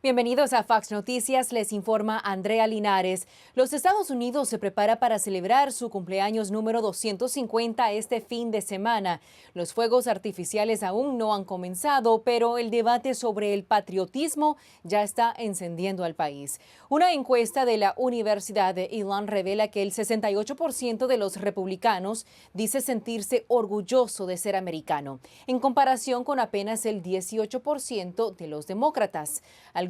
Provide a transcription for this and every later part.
Bienvenidos a Fox Noticias, les informa Andrea Linares. Los Estados Unidos se prepara para celebrar su cumpleaños número 250 este fin de semana. Los fuegos artificiales aún no han comenzado, pero el debate sobre el patriotismo ya está encendiendo al país. Una encuesta de la Universidad de Elon revela que el 68% de los republicanos dice sentirse orgulloso de ser americano, en comparación con apenas el 18% de los demócratas.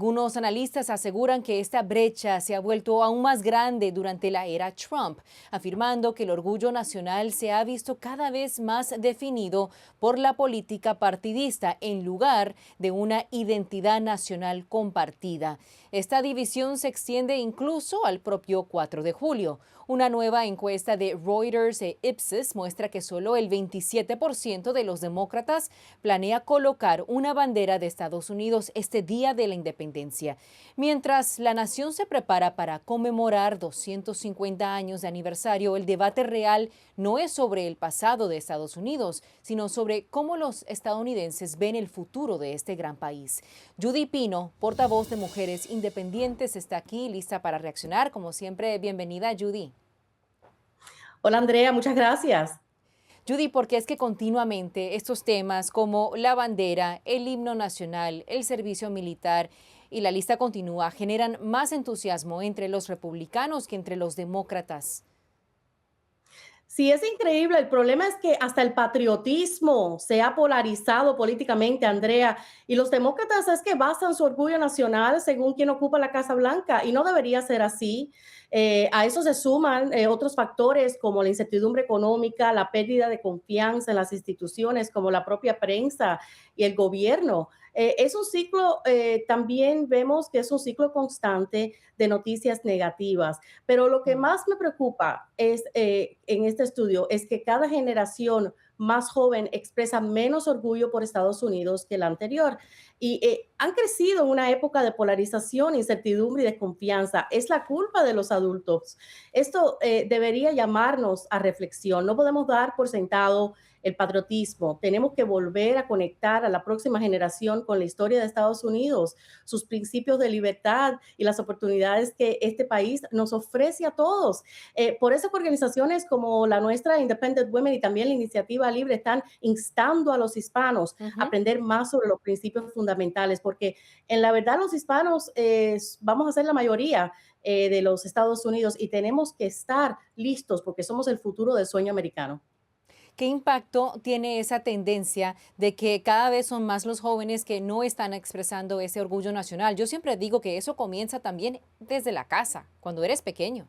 Algunos analistas aseguran que esta brecha se ha vuelto aún más grande durante la era Trump, afirmando que el orgullo nacional se ha visto cada vez más definido por la política partidista en lugar de una identidad nacional compartida. Esta división se extiende incluso al propio 4 de julio. Una nueva encuesta de Reuters e Ipsos muestra que solo el 27% de los demócratas planea colocar una bandera de Estados Unidos este día de la independencia. Mientras la nación se prepara para conmemorar 250 años de aniversario, el debate real no es sobre el pasado de Estados Unidos, sino sobre cómo los estadounidenses ven el futuro de este gran país. Judy Pino, portavoz de Mujeres Independientes, está aquí lista para reaccionar. Como siempre, bienvenida, Judy. Hola Andrea, muchas gracias. Judy, porque es que continuamente estos temas como la bandera, el himno nacional, el servicio militar y la lista continúa generan más entusiasmo entre los republicanos que entre los demócratas? Sí, es increíble. El problema es que hasta el patriotismo se ha polarizado políticamente, Andrea, y los demócratas es que basan su orgullo nacional según quien ocupa la Casa Blanca y no debería ser así. A eso se suman otros factores como la incertidumbre económica, la pérdida de confianza en las instituciones como la propia prensa y el gobierno. Es un ciclo, también vemos que es un ciclo constante de noticias negativas. Pero lo que Mm. más me preocupa es, en este estudio es que cada generación más joven expresa menos orgullo por Estados Unidos que la anterior. Y han crecido en una época de polarización, incertidumbre y desconfianza. Es la culpa de los adultos. Esto debería llamarnos a reflexión. No podemos dar por sentado el patriotismo. Tenemos que volver a conectar a la próxima generación con la historia de Estados Unidos, sus principios de libertad y las oportunidades que este país nos ofrece a todos. Por eso que organizaciones como la nuestra, Independent Women, y también la Iniciativa Libre están instando a los hispanos a Ujú. aprender más sobre los principios fundamentales, porque en la verdad los hispanos vamos a ser la mayoría de los Estados Unidos y tenemos que estar listos porque somos el futuro del sueño americano. ¿Qué impacto tiene esa tendencia de que cada vez son más los jóvenes que no están expresando ese orgullo nacional? Yo siempre digo que eso comienza también desde la casa, cuando eres pequeño.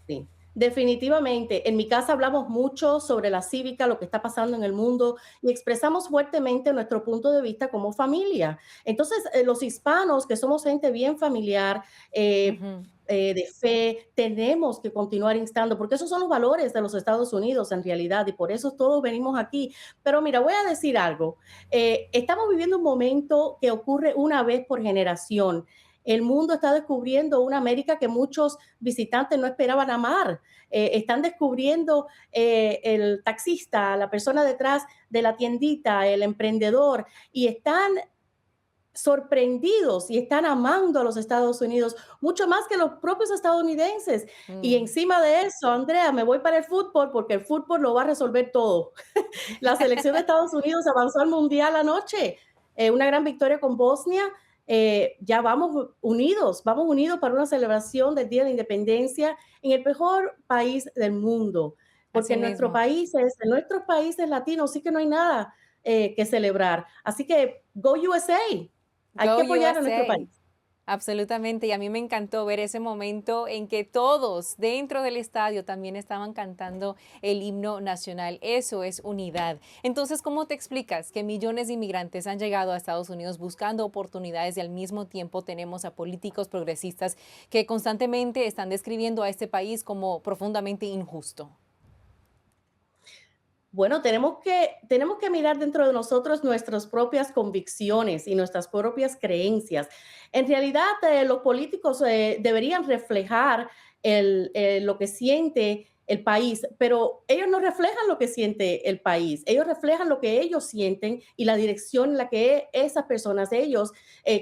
Sí, definitivamente. En mi casa hablamos mucho sobre la cívica, lo que está pasando en el mundo y expresamos fuertemente nuestro punto de vista como familia. Entonces, los hispanos, que somos gente bien familiar, eh, Ujú. de fe, tenemos que continuar instando, porque esos son los valores de los Estados Unidos en realidad y por eso todos venimos aquí. Pero mira, voy a decir algo. Estamos viviendo un momento que ocurre una vez por generación. El mundo está descubriendo una América que muchos visitantes no esperaban amar. Están descubriendo el taxista, la persona detrás de la tiendita, el emprendedor, y están sorprendidos y están amando a los Estados Unidos mucho más que los propios estadounidenses. Y Mm. encima de eso, Andrea, me voy para el fútbol porque el fútbol lo va a resolver todo. La selección de Estados Unidos avanzó al Mundial anoche, una gran victoria con Bosnia. Ya vamos unidos para una celebración del Día de la Independencia en el mejor país del mundo, porque Así mismo. en nuestros países latinos sí que no hay nada que celebrar. Así que go USA, hay Go que apoyar a nuestro USA. país. Absolutamente, y a mí me encantó ver ese momento en que todos dentro del estadio también estaban cantando el himno nacional. Eso es unidad. Entonces, ¿cómo te explicas que millones de inmigrantes han llegado a Estados Unidos buscando oportunidades y al mismo tiempo tenemos a políticos progresistas que constantemente están describiendo a este país como profundamente injusto? Bueno, tenemos que mirar dentro de nosotros nuestras propias convicciones y nuestras propias creencias. En realidad, los políticos deberían reflejar lo que siente el país, pero ellos no reflejan lo que siente el país, ellos reflejan lo que ellos sienten y la dirección en la que esas personas, ellos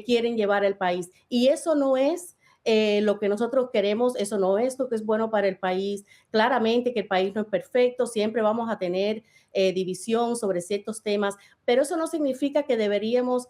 quieren llevar el país. Y eso no es lo que nosotros queremos, eso no es lo que es bueno para el país. Claramente que el país no es perfecto, siempre vamos a tener división sobre ciertos temas, pero eso no significa que deberíamos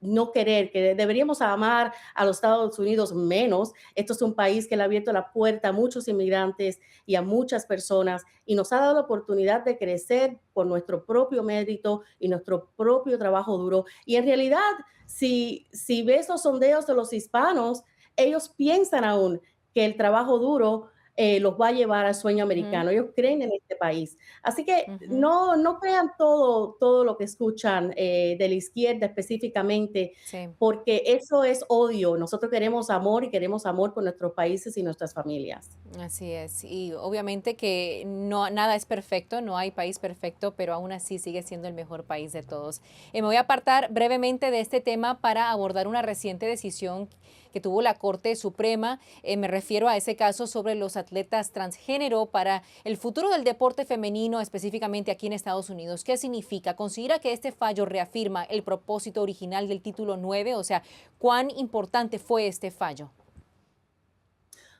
no querer, que deberíamos amar a los Estados Unidos menos. Esto es un país que le ha abierto la puerta a muchos inmigrantes y a muchas personas y nos ha dado la oportunidad de crecer por nuestro propio mérito y nuestro propio trabajo duro. Y en realidad, si ves los sondeos de los hispanos, ellos piensan aún que el trabajo duro los va a llevar al sueño Ujú, americano. Ellos creen en este país. Así que ujú. no crean todo lo que escuchan de la izquierda específicamente, Sí. porque eso es odio. Nosotros queremos amor y queremos amor por nuestros países y nuestras familias. Así es, y obviamente que no, nada es perfecto, no hay país perfecto, pero aún así sigue siendo el mejor país de todos. Me voy a apartar brevemente de este tema para abordar una reciente decisión que tuvo la Corte Suprema. Me refiero a ese caso sobre los atletas transgénero para el futuro del deporte femenino, específicamente aquí en Estados Unidos. ¿Qué significa? ¿Considera que este fallo reafirma el propósito original del título 9? O sea, ¿cuán importante fue este fallo?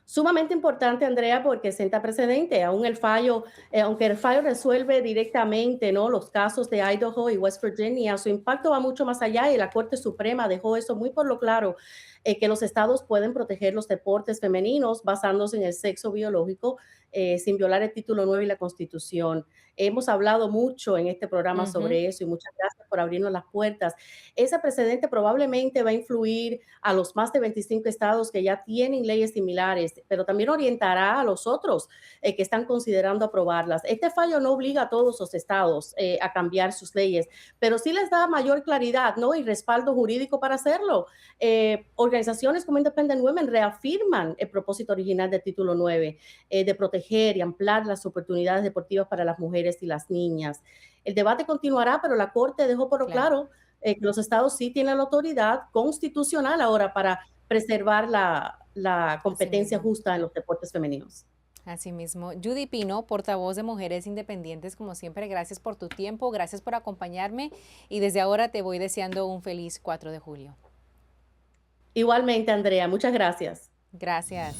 Sumamente importante, Andrea, porque sienta precedente. Aunque el fallo resuelve directamente, ¿no?, los casos de Idaho y West Virginia, su impacto va mucho más allá y la Corte Suprema dejó eso muy por lo claro, que los estados pueden proteger los deportes femeninos basándose en el sexo biológico sin violar el título 9 y la Constitución. Hemos hablado mucho en este programa Ujú, sobre eso y muchas gracias por abrirnos las puertas. Ese precedente probablemente va a influir a los más de 25 estados que ya tienen leyes similares, pero también orientará a los otros que están considerando aprobarlas. Este fallo no obliga a todos los estados a cambiar sus leyes, pero sí les da mayor claridad, ¿no?, y respaldo jurídico para hacerlo. Organizaciones como Independent Women reafirman el propósito original del título 9, de proteger y ampliar las oportunidades deportivas para las mujeres y las niñas. El debate continuará, pero la Corte dejó por lo claro. claro que los estados sí tienen la autoridad constitucional ahora para preservar la Así competencia mismo. justa en los deportes femeninos. Asimismo, Judy Pino, portavoz de Mujeres Independientes, como siempre, gracias por tu tiempo, gracias por acompañarme y desde ahora te voy deseando un feliz 4 de julio. Igualmente, Andrea, muchas gracias. Gracias.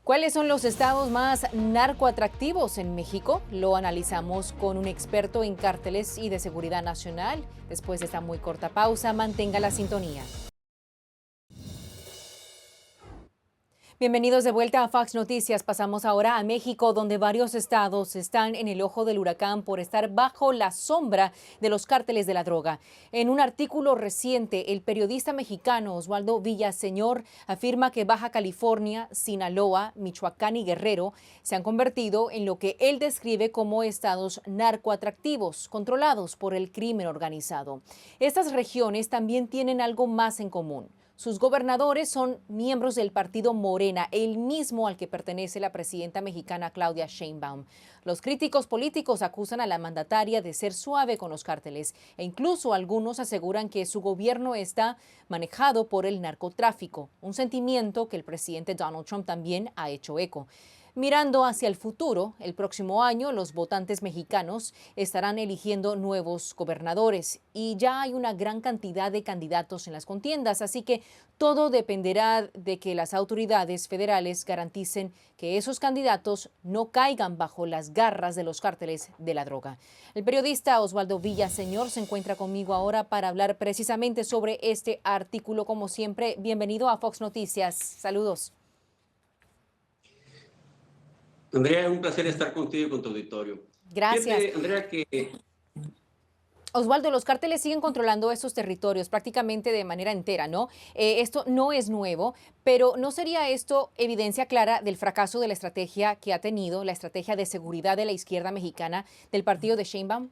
¿Cuáles son los estados más narcoatractivos en México? Lo analizamos con un experto en cárteles y de seguridad nacional. Después de esta muy corta pausa, mantenga la sintonía. Bienvenidos de vuelta a Fox Noticias. Pasamos ahora a México, donde varios estados están en el ojo del huracán por estar bajo la sombra de los cárteles de la droga. En un artículo reciente, el periodista mexicano Osvaldo Villaseñor afirma que Baja California, Sinaloa, Michoacán y Guerrero se han convertido en lo que él describe como estados narcoatractivos, controlados por el crimen organizado. Estas regiones también tienen algo más en común. Sus gobernadores son miembros del partido Morena, el mismo al que pertenece la presidenta mexicana Claudia Sheinbaum. Los críticos políticos acusan a la mandataria de ser suave con los cárteles e incluso algunos aseguran que su gobierno está manejado por el narcotráfico, un sentimiento que el presidente Donald Trump también ha hecho eco. Mirando hacia el futuro, el próximo año los votantes mexicanos estarán eligiendo nuevos gobernadores y ya hay una gran cantidad de candidatos en las contiendas, así que todo dependerá de que las autoridades federales garanticen que esos candidatos no caigan bajo las garras de los cárteles de la droga. El periodista Osvaldo Villaseñor se encuentra conmigo ahora para hablar precisamente sobre este artículo. Como siempre, bienvenido a Fox Noticias. Saludos. Andrea, es un placer estar contigo y con tu auditorio. Gracias. Fíjate, Andrea, que Osvaldo, los cárteles siguen controlando estos territorios prácticamente de manera entera, ¿no? Esto no es nuevo, pero ¿no sería esto evidencia clara del fracaso de la estrategia que ha tenido, la estrategia de seguridad de la izquierda mexicana del partido de Sheinbaum?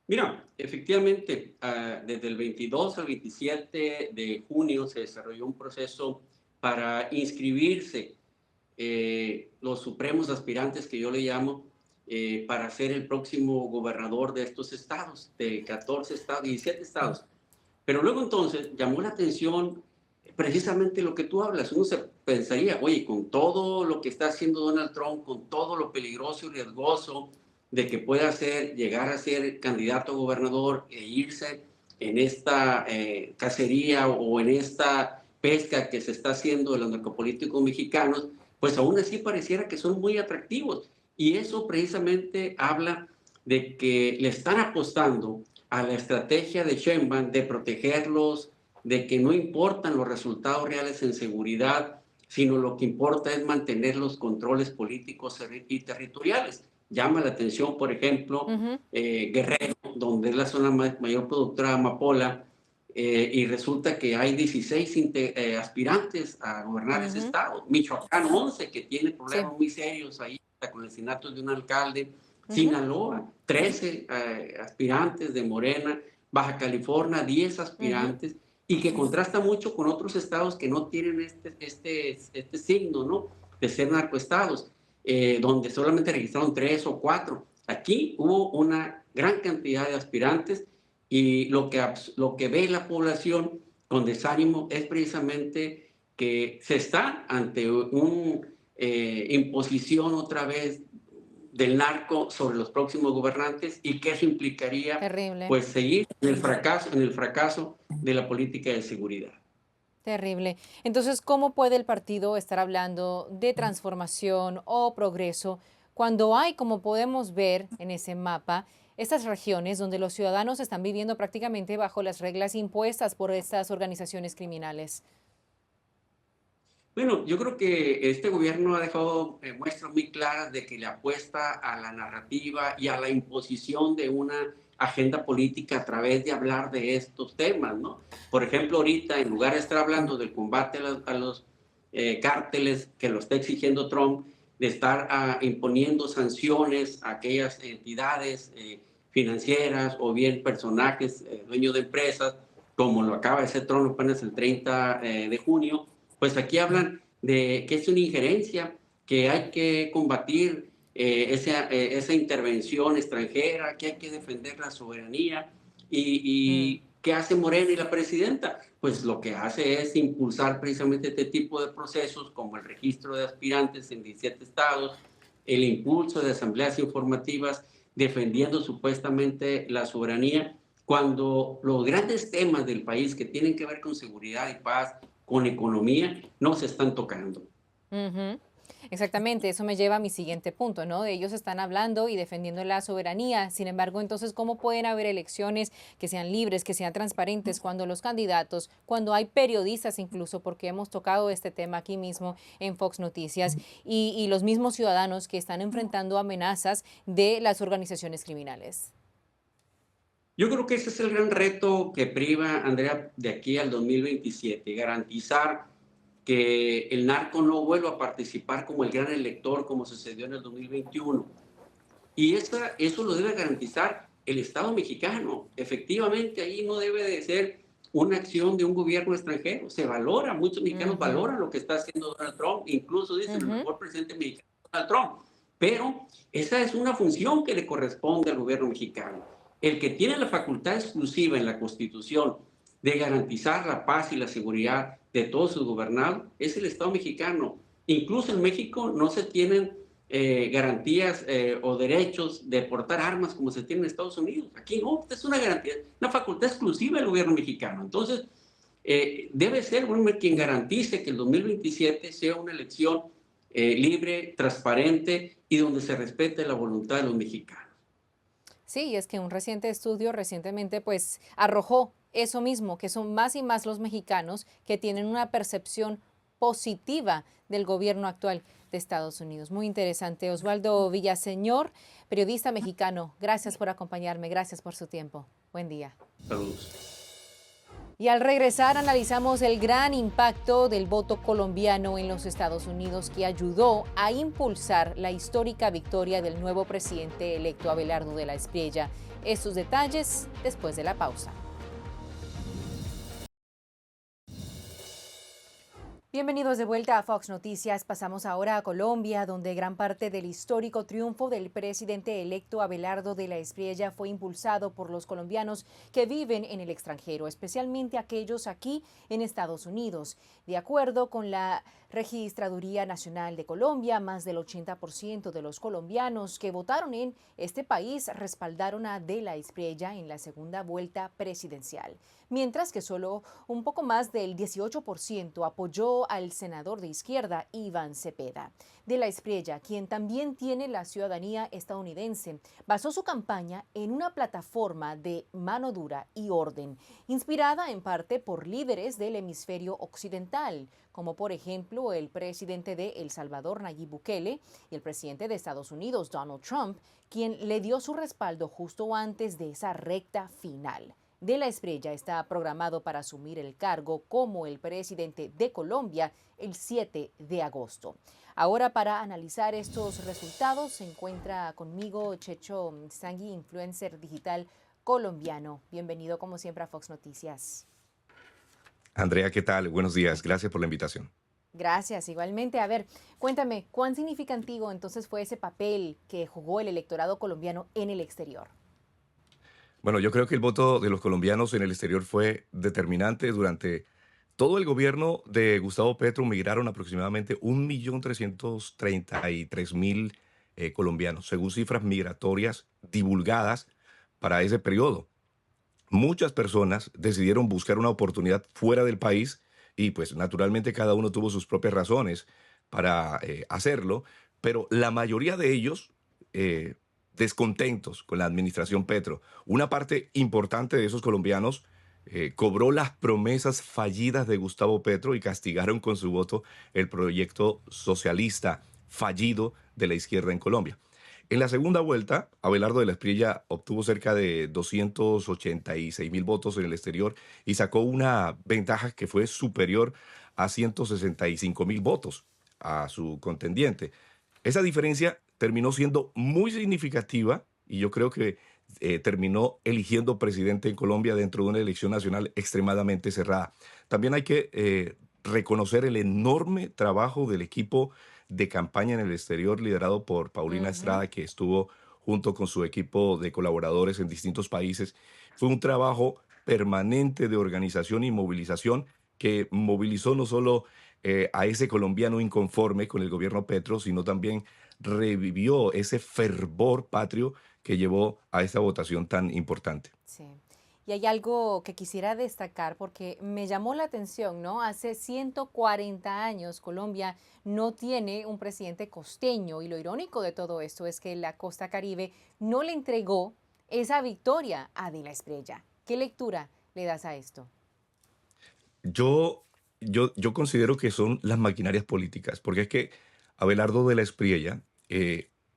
mira, efectivamente, desde el 22 al 27 de junio se desarrolló un proceso para inscribirse los supremos aspirantes que yo le llamo para ser el próximo gobernador de estos estados, de 14 estados, 17 estados. Pero luego entonces llamó la atención precisamente lo que tú hablas. Uno se pensaría, oye, con todo lo que está haciendo Donald Trump, con todo lo peligroso y riesgoso de que pueda llegar a ser candidato a gobernador e irse en esta cacería o en esta pesca que se está haciendo de los narcopolíticos mexicanos, pues aún así pareciera que son muy atractivos. Y eso precisamente habla de que le están apostando a la estrategia de Sheinbaum de protegerlos, de que no importan los resultados reales en seguridad, sino lo que importa es mantener los controles políticos y territoriales. Llama la atención, por ejemplo, Guerrero, donde es la zona mayor productora de amapola, y resulta que hay 16 aspirantes a gobernar ese estado. Michoacán 11, que tiene problemas muy serios ahí con el asesinato de un alcalde. Sinaloa, 13 aspirantes de Morena. Baja California, 10 aspirantes. Y que contrasta mucho con otros estados que no tienen este signo, ¿no?, de ser narcoestados, donde solamente registraron 3 o 4. Aquí hubo una gran cantidad de aspirantes y lo que ve la población con desánimo es precisamente que se está ante una imposición otra vez del narco sobre los próximos gobernantes, y que eso implicaría Terrible. pues seguir en el fracaso de la política de seguridad. Terrible. Entonces, ¿cómo puede el partido estar hablando de transformación o progreso cuando hay, como podemos ver en ese mapa, estas regiones donde los ciudadanos están viviendo prácticamente bajo las reglas impuestas por estas organizaciones criminales? Bueno, yo creo que este gobierno ha dejado muestras muy claras de que le apuesta a la narrativa y a la imposición de una agenda política a través de hablar de estos temas, ¿no? Por ejemplo, ahorita, en lugar de estar hablando del combate a los cárteles que lo está exigiendo Trump, de estar imponiendo sanciones a aquellas entidades financieras o bien personajes dueños de empresas, como lo acaba de hacer Trump apenas el 30 de junio, pues aquí hablan de que es una injerencia, que hay que combatir esa intervención extranjera, que hay que defender la soberanía. ¿Y qué hace Morena y la presidenta? Pues lo que hace es impulsar precisamente este tipo de procesos, como el registro de aspirantes en 17 estados, el impulso de asambleas informativas defendiendo supuestamente la soberanía, cuando los grandes temas del país que tienen que ver con seguridad y paz, con economía, no se están tocando. Exactamente, eso me lleva a mi siguiente punto, ¿no? Ellos están hablando y defendiendo la soberanía. Sin embargo, entonces, ¿cómo pueden haber elecciones que sean libres, que sean transparentes, cuando los candidatos, cuando hay periodistas incluso, porque hemos tocado este tema aquí mismo en Fox Noticias, y los mismos ciudadanos que están enfrentando amenazas de las organizaciones criminales? Yo creo que ese es el gran reto que priva, Andrea, de aquí al 2027, garantizar que el narco no vuelva a participar como el gran elector, como sucedió en el 2021. Y eso lo debe garantizar el Estado mexicano. Efectivamente, ahí no debe de ser una acción de un gobierno extranjero. Se valora, muchos mexicanos valoran lo que está haciendo Donald Trump, incluso dicen el mejor presidente mexicano es Donald Trump. Pero esa es una función que le corresponde al gobierno mexicano. El que tiene la facultad exclusiva en la Constitución de garantizar la paz y la seguridad de todos sus gobernados es el Estado mexicano. Incluso en México no se tienen garantías o derechos de portar armas como se tiene en Estados Unidos. Aquí no, es una garantía, una facultad exclusiva del gobierno mexicano. Entonces, debe ser quien garantice que el 2027 sea una elección libre, transparente y donde se respete la voluntad de los mexicanos. Sí, es que un reciente estudio recientemente pues arrojó eso mismo, que son más y más los mexicanos que tienen una percepción positiva del gobierno actual de Estados Unidos. Muy interesante. Osvaldo Villaseñor, periodista mexicano, gracias por acompañarme, gracias por su tiempo. Buen día. Saludos. Y al regresar analizamos el gran impacto del voto colombiano en los Estados Unidos que ayudó a impulsar la histórica victoria del nuevo presidente electo Abelardo de la Espriella. Estos detalles después de la pausa. Bienvenidos de vuelta a Fox Noticias. Pasamos ahora a Colombia, donde gran parte del histórico triunfo del presidente electo Abelardo de la Espriella fue impulsado por los colombianos que viven en el extranjero, especialmente aquellos aquí en Estados Unidos. De acuerdo con la Registraduría Nacional de Colombia, más del 80% de los colombianos que votaron en este país respaldaron a de la Espriella en la segunda vuelta presidencial, mientras que solo un poco más del 18% apoyó al senador de izquierda Iván Cepeda. De la Espriella, quien también tiene la ciudadanía estadounidense, basó su campaña en una plataforma de mano dura y orden, inspirada en parte por líderes del hemisferio occidental, como por ejemplo el presidente de El Salvador, Nayib Bukele, y el presidente de Estados Unidos, Donald Trump, quien le dio su respaldo justo antes de esa recta final. De la Espriella está programado para asumir el cargo como el presidente de Colombia el 7 de agosto. Ahora, para analizar estos resultados, se encuentra conmigo Checho Sangui, influencer digital colombiano. Bienvenido, como siempre, a Fox Noticias. Andrea, ¿qué tal? Buenos días. Gracias por la invitación. Gracias, igualmente. A ver, cuéntame, ¿cuán significativo entonces fue ese papel que jugó el electorado colombiano en el exterior? Bueno, yo creo que el voto de los colombianos en el exterior fue determinante. Durante todo el gobierno de Gustavo Petro migraron aproximadamente 1.333.000 colombianos, según cifras migratorias divulgadas para ese periodo. Muchas personas decidieron buscar una oportunidad fuera del país y pues naturalmente cada uno tuvo sus propias razones para hacerlo, pero la mayoría de ellos eh, descontentos con la administración Petro. Una parte importante de esos colombianos cobró las promesas fallidas de Gustavo Petro y castigaron con su voto el proyecto socialista fallido de la izquierda en Colombia. En la segunda vuelta, Abelardo de la Espriella obtuvo cerca de 286.000 votos en el exterior y sacó una ventaja que fue superior a 165.000 votos a su contendiente. Esa diferencia terminó siendo muy significativa y yo creo que terminó eligiendo presidente en Colombia dentro de una elección nacional extremadamente cerrada. También hay que reconocer el enorme trabajo del equipo de campaña en el exterior liderado por Paulina Ujú. Estrada, que estuvo junto con su equipo de colaboradores en distintos países. Fue un trabajo permanente de organización y movilización que movilizó no solo a ese colombiano inconforme con el gobierno Petro, sino también revivió ese fervor patrio que llevó a esta votación tan importante. Sí. Y hay algo que quisiera destacar porque me llamó la atención, ¿no? Hace 140 años Colombia no tiene un presidente costeño y lo irónico de todo esto es que la costa Caribe no le entregó esa victoria a De la Espriella. ¿Qué lectura le das a esto? Yo considero que son las maquinarias políticas, porque es que Abelardo de la Espriella,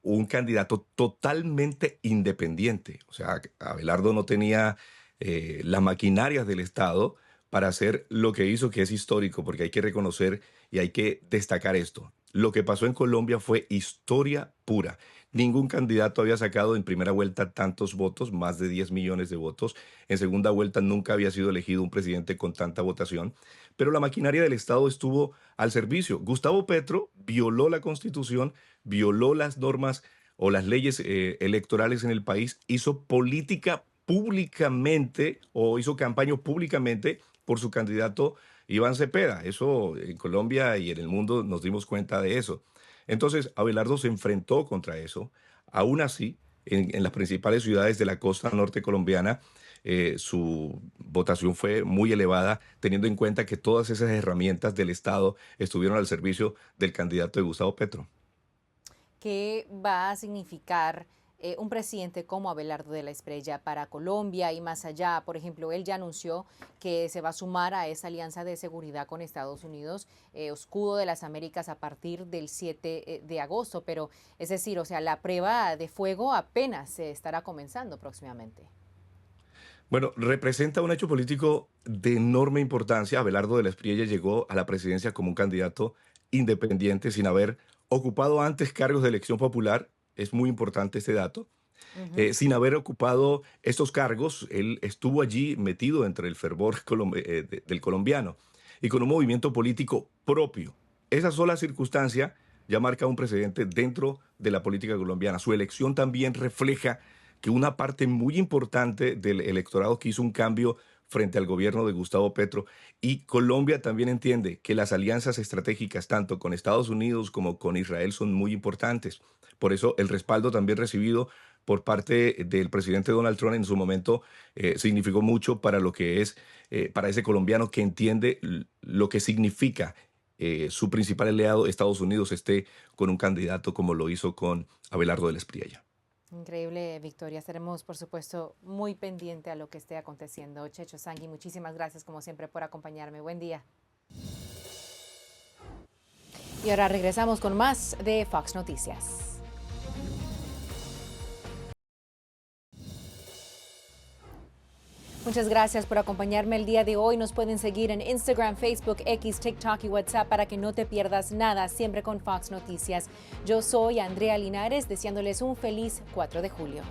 un candidato totalmente independiente, o sea, Abelardo no tenía las maquinarias del Estado para hacer lo que hizo, que es histórico, porque hay que reconocer y hay que destacar esto. Lo que pasó en Colombia fue historia pura. Ningún candidato había sacado en primera vuelta tantos votos, más de 10 millones de votos. En segunda vuelta nunca había sido elegido un presidente con tanta votación, pero la maquinaria del Estado estuvo al servicio. Gustavo Petro violó la Constitución, violó las normas o las leyes electorales en el país, hizo política públicamente o hizo campaña públicamente por su candidato Iván Cepeda. Eso en Colombia y en el mundo nos dimos cuenta de eso. Entonces, Abelardo se enfrentó contra eso. Aún así, en las principales ciudades de la costa norte colombiana, su votación fue muy elevada, teniendo en cuenta que todas esas herramientas del Estado estuvieron al servicio del candidato de Gustavo Petro. ¿Qué va a significar un presidente como Abelardo de la Espriella para Colombia y más allá? Por ejemplo, él ya anunció que se va a sumar a esa alianza de seguridad con Estados Unidos, Escudo de las Américas, a partir del 7 de agosto, pero es decir, o sea, la prueba de fuego apenas se estará comenzando próximamente. Bueno, representa un hecho político de enorme importancia. Abelardo de la Espriella llegó a la presidencia como un candidato independiente sin haber ocupado antes cargos de elección popular. Es muy importante este dato. Ujú. Sin haber ocupado estos cargos, él estuvo allí metido entre el fervor del colombiano. y con un movimiento político propio. Esa sola circunstancia ya marca un precedente dentro de la política colombiana. Su elección también refleja que una parte muy importante del electorado quiso un cambio frente al gobierno de Gustavo Petro, y Colombia también entiende que las alianzas estratégicas tanto con Estados Unidos como con Israel son muy importantes. Por eso el respaldo también recibido por parte del presidente Donald Trump en su momento significó mucho para lo que es, para ese colombiano que entiende lo que significa su principal aliado, Estados Unidos, esté con un candidato como lo hizo con Abelardo del Espriella. Increíble victoria. Estaremos, por supuesto, muy pendiente a lo que esté aconteciendo. Checho Sangui, muchísimas gracias, como siempre, por acompañarme. Buen día. Y ahora regresamos con más de Fox Noticias. Muchas gracias por acompañarme el día de hoy. Nos pueden seguir en Instagram, Facebook, X, TikTok y WhatsApp para que no te pierdas nada, siempre con Fox Noticias. Yo soy Andrea Linares, deseándoles un feliz 4 de julio.